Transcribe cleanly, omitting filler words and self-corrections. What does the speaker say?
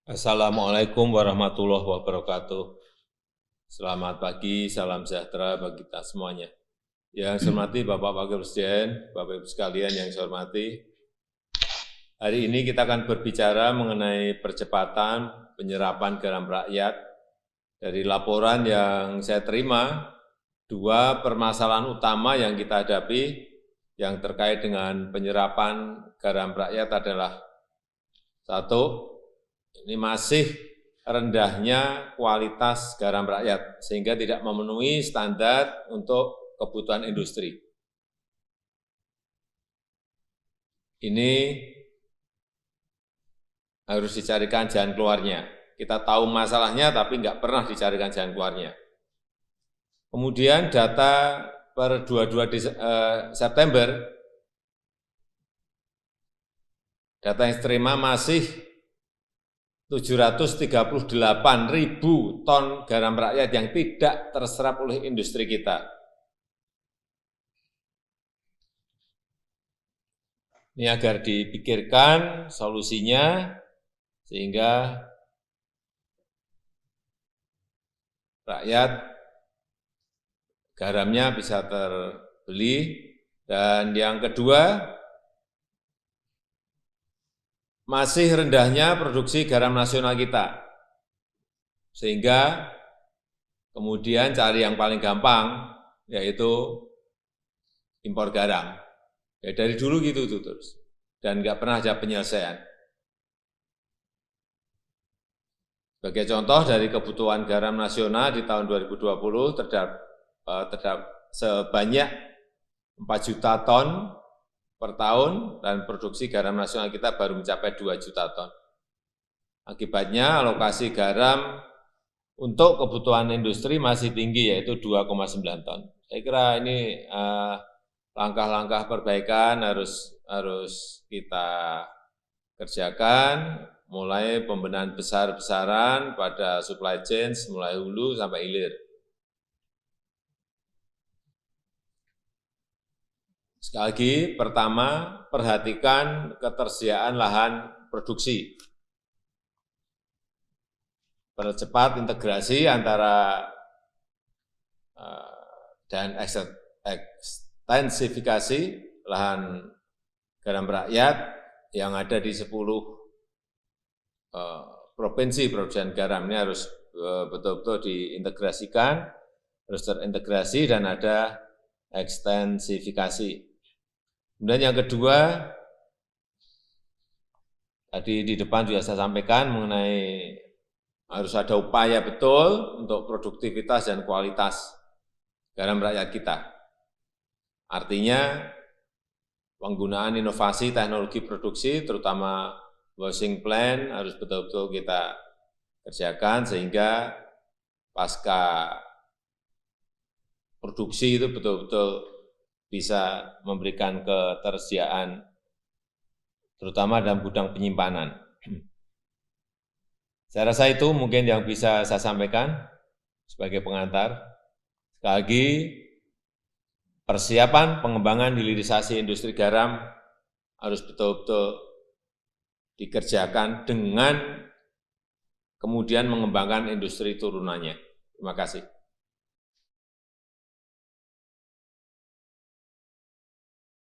Assalamualaikum warahmatullahi wabarakatuh. Selamat pagi, salam sejahtera bagi kita semuanya. Yang saya hormati Bapak Wakil Presiden, Bapak Ibu sekalian yang saya hormati, hari ini kita akan berbicara mengenai percepatan penyerapan garam rakyat. Dari laporan yang saya terima, dua permasalahan utama yang kita hadapi yang terkait dengan penyerapan garam rakyat adalah satu, ini masih rendahnya kualitas garam rakyat, sehingga tidak memenuhi standar untuk kebutuhan industri. Ini harus dicarikan jalan keluarnya. Kita tahu masalahnya, tapi nggak pernah dicarikan jalan keluarnya. Kemudian data per 22 September, data yang diterima masih 738.000 ton garam rakyat yang tidak terserap oleh industri kita. Ini agar dipikirkan solusinya, sehingga rakyat garamnya bisa terbeli. Dan yang kedua, masih rendahnya produksi garam nasional kita, sehingga kemudian cari yang paling gampang, yaitu impor garam. Ya dari dulu gitu tuh terus, dan nggak pernah ada penyelesaian. Sebagai contoh, dari kebutuhan garam nasional di tahun 2020 terdapat sebanyak 4 juta ton per tahun, dan produksi garam nasional kita baru mencapai 2 juta ton. Akibatnya alokasi garam untuk kebutuhan industri masih tinggi, yaitu 2,9 ton. Saya kira ini langkah-langkah perbaikan harus kita kerjakan, mulai pembenahan besar-besaran pada supply chain, mulai hulu sampai hilir. Sekali lagi, pertama, perhatikan ketersediaan lahan produksi. Percepat integrasi antara dan ekstensifikasi lahan garam rakyat yang ada di 10 provinsi produsen garam. Ini harus betul-betul diintegrasikan, harus terintegrasi dan ada ekstensifikasi. Kemudian yang kedua, tadi di depan juga saya sampaikan mengenai harus ada upaya betul untuk produktivitas dan kualitas garam rakyat kita. Artinya penggunaan inovasi teknologi produksi, terutama washing plant, harus betul-betul kita kerjakan sehingga pasca produksi itu betul-betul bisa memberikan ketersediaan, terutama dalam gudang penyimpanan. Saya rasa itu mungkin yang bisa saya sampaikan sebagai pengantar. Sekali lagi, persiapan pengembangan hilirisasi industri garam harus betul-betul dikerjakan dengan kemudian mengembangkan industri turunannya. Terima kasih.